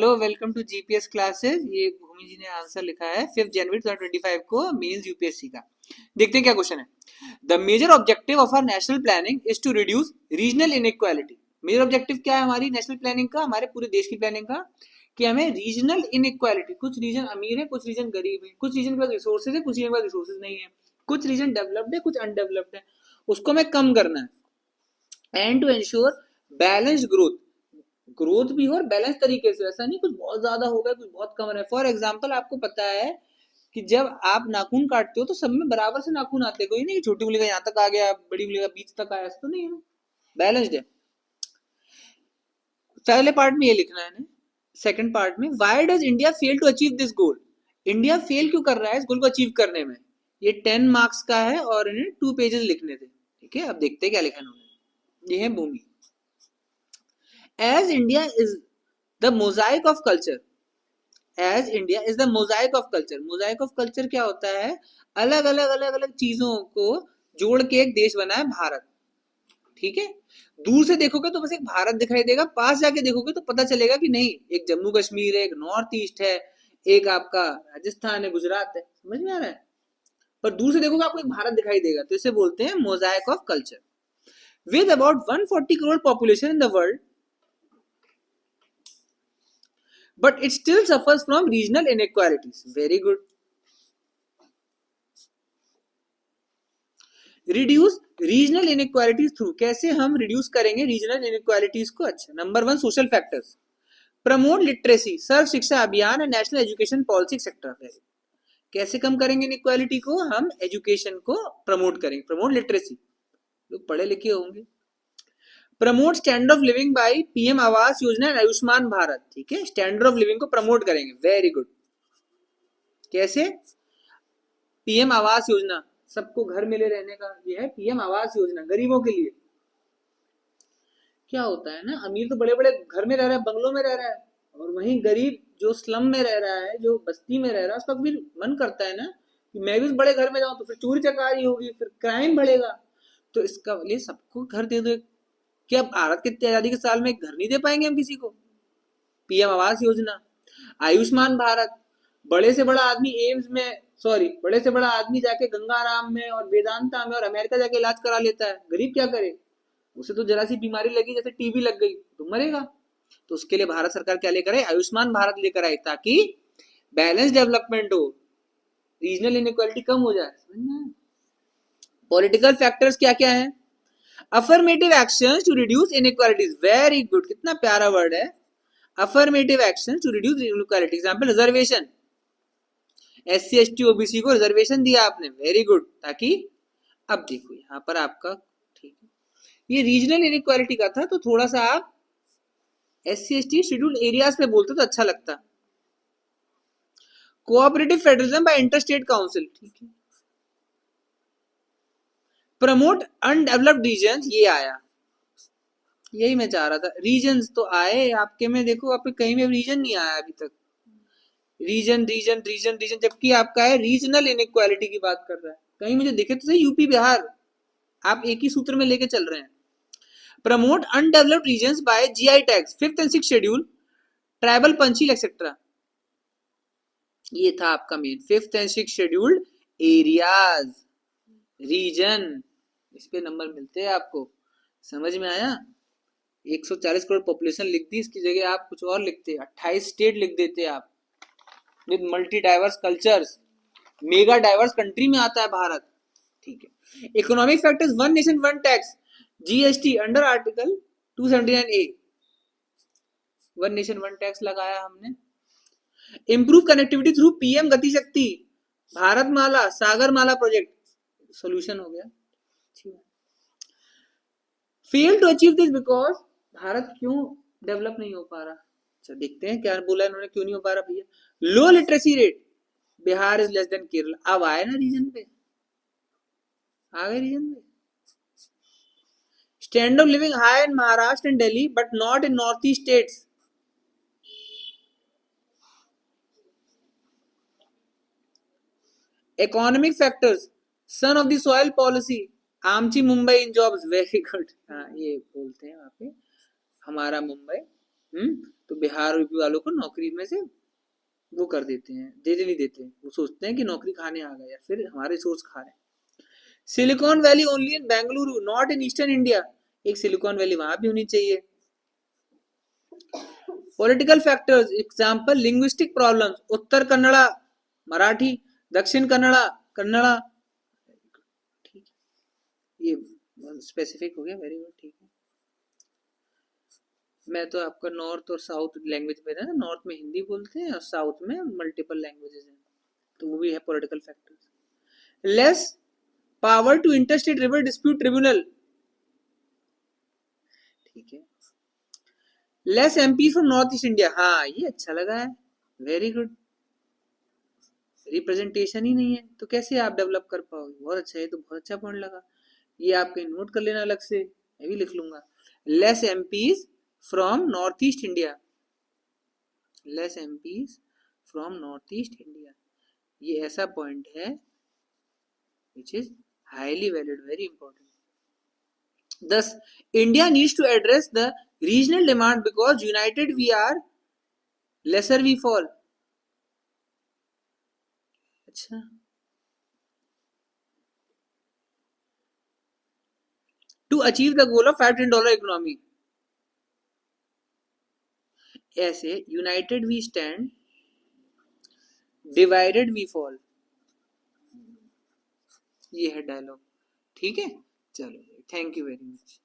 Hello, welcome to GPS classes. ये भूमि जी ने answer लिखा है 5 जनवरी 2025 को मेंस यूपीएससी का। देखते हैं क्या क्वेश्चन है। The major objective of our national planning is to reduce regional inequality. Major objective क्या है हमारी नेशनल प्लानिंग का, हमारे पूरे देश की प्लानिंग का, कि हमें रीजनल इनइक्वालिटी, कुछ रीजन अमीर है, कुछ रीजन गरीब है, कुछ रीजन के पास रिसोर्सेज है, कुछ रीजन के पास रिसोर्सेज नहीं है, कुछ रीजन डेवलप्ड है, कुछ अनडेवलप्ड है, उसको हमें कम करना है। And to ensure balanced growth भी हो और बैलेंस तरीके से, ऐसा नहीं कुछ बहुत ज्यादा हो गया, कुछ बहुत कम रहा है। फॉर एग्जाम्पल आपको पता है कि जब आप नाखून काटते हो तो सब में बराबर से नाखून आते हैं, कोई नहीं छोटी उंगली का यहाँ तक आ गया, बड़ी उंगली का बीच तक आया, ऐसा तो नहीं है ना, बैलेंस्ड है। पहले पार्ट में ये लिखना है ना। सेकंड पार्ट में why does India fail to achieve this goal, India fail क्यों कर रहा है इस गोल को अचीव करने में। ये 10 मार्क्स का है और इन्हें 2 पेजेस लिखने थे। ठीक है, अब देखते हैं क्या लिखा इन्होंने। ये है भूमि। As India is the mosaic of culture, as India is the mosaic of culture. Mosaic of culture क्या होता है, अलग अलग चीजों को जोड़ के एक देश बना है भारत। ठीक है, दूर से देखोगे तो बस एक भारत दिखाई देगा, पास जाके देखोगे तो पता चलेगा कि नहीं, एक जम्मू कश्मीर है, एक नॉर्थ ईस्ट है, एक आपका राजस्थान है, गुजरात है। समझ में आ रहा है, पर दूर से देखोगे आपको एक भारत दिखाई देगा, तो इसे बोलते हैं Mosaic of culture. With about 140 crore population in the world, but it still suffers from regional inequalities. Very good. Reduce regional inequalities through, कैसे हम reduce करेंगे regional inequalities को। अच्छा, number 1 social factors, promote literacy, सर्व शिक्षा अभियान and national education policy sector. कैसे कम करेंगे inequality को, हम एजुकेशन को प्रमोट करेंगे, प्रमोट लिटरेसी, लोग पढ़े लिखे होंगे। Promote standard of living by PM Awas Yojana and Ayushman Bharat. ठीक है, स्टैंडर्ड ऑफ लिविंग को प्रमोट करेंगे। Very good. कैसे, पीएम आवास योजना, सबको घर मिले रहने का, ये है पीएम आवास योजना, गरीबों के लिए। क्या होता है ना, अमीर तो बड़े बड़े घर में रह रहा है, बंगलों में रह रहा है, और वहीं गरीब जो स्लम में रह रहा है, जो बस्ती में रह रहा है, उसका भी मन करता है ना कि मैं भी बड़े घर में जाऊं, तो फिर चोरी चकारी होगी, फिर क्राइम बढ़ेगा, तो इसका लिए सबको घर दे दो। क्या भारत के आजादी के साल में एक घर नहीं दे पाएंगे हम किसी को। पीएम आवास योजना, आयुष्मान भारत, बड़े से बड़ा आदमी एम्स में, सॉरी, बड़े से बड़ा आदमी जाके गंगाराम में और वेदांता में और अमेरिका जाके इलाज करा लेता है, गरीब क्या करे, उसे तो जरा सी बीमारी लगी, जैसे टीबी लग गई तो मरेगा। तो उसके लिए भारत सरकार क्या लेकर आई, आयुष्मान भारत लेकर आई, ताकि बैलेंस डेवलपमेंट हो, रीजनल इनइक्वालिटी कम हो जाए। पॉलिटिकल फैक्टर्स क्या क्या है, affirmative actions to reduce inequalities. Very good, कितना प्यारा वर्ड है, affirmative actions to reduce inequality. Example reservation, SC ST OBC को रिजर्वेशन दिया आपने, वेरी गुड, ताकि अब देखो यहाँ पर आपका, ठीक है, ये रीजनल इनइक्वालिटी का था, तो थोड़ा सा आप एससी एसटी शेड्यूल्ड एरियाज पे बोलते तो अच्छा लगता। Cooperative federalism by interstate council, ठीक है। प्रमोट अनडेवलप्ड रीजन, ये आया, यही मैं चाह रहा था। रीजन्स तो आए आपके में, देखो आपके कहीं में रीजन नहीं आया अभी तक, रीजन रीजन रीजन रीजन, जबकि आपका है रीजनल इनइक्वालिटी की बात कर रहा है। कहीं मुझे दिखे तो सही, यूपी बिहार, आप एक ही सूत्र में लेके चल रहे हैं। Promote undeveloped regions by GI tags, 5th and 6th schedule, tribal Panchsheel etcetera, ये था आपका main 5th and 6th scheduled areas, region, इस पे नंबर मिलते हैं आपको। समझ में आया, 140 करोड़ पॉपुलेशन लिख दी, इसकी जगह आप कुछ और लिखते, 28 स्टेट लिख देते आप, with multi diverse cultures, mega diverse country में आता है भारत। ठीक है, economic factors, one nation one tax, GST under article 279A, one nation one tax लगाया हमने। Improve connectivity through PM Gati Shakti, Bharatmala, Sagarmala project, solution हो गया। Fail to achieve this because, Bharat क्यों डेवलप नहीं हो पा रहा। अच्छा, देखते हैं क्या बोला इन्होंने, क्यों नहीं हो पा रहा भैया। लो literacy rate, Bihar is less than Kerala. अब आए ना रीजन पे, आ गए रीजन पे। Standard of living high in Maharashtra and Delhi but not in north east states. Economic factors, son of the soil policy, आमची मुंबई इन जॉब्स, वेरी गुड। हाँ, ये बोलते हैं वहां पे हमारा मुंबई, तो बिहार और यूपी वालों को नौकरी में से वो कर देते हैं, दे नहीं देते, वो सोचते हैं कि नौकरी खाने आ गए या फिर हमारे सोर्स खा रहे हैं। Silicon Valley only in Bengaluru not in eastern India, एक सिलिकॉन वैली वहां भी होनी चाहिए। Political factors example linguistic problems, Uttara Kannada Marathi, Dakshina Kannada Kannada, ठीक है, ये स्पेसिफिक हो गया, वेरी गुड, ठीक है। मैं तो आपका नॉर्थ और साउथ लैंग्वेज में ना, नॉर्थ में हिंदी बोलते हैं और साउथ में मल्टीपल लैंग्वेजेस हैं, तो वो भी है political factors. Less power to interstate river dispute tribunal, ठीक है। Less MP from north east India, हाँ ये अच्छा लगा है, वेरी गुड। रिप्रेजेंटेशन ही नहीं है तो कैसे आप डेवलप कर पाओगे, बहुत अच्छा है, तो बहुत अच्छा पॉइंट लगा, ये आप कहीं नोट कर लेना अलग से, मैं भी लिख लूंगा। Less MPs from north east India, less MPs from north east India, ये ऐसा पॉइंट है which is highly valued, very important. Thus, India needs to address the regional demand because united we are, lesser we fall. अच्छा, to achieve the goal of $5 trillion economy, ऐसे united we stand, divided we fall, ये है dialogue, ठीक है। चलो, thank you very much.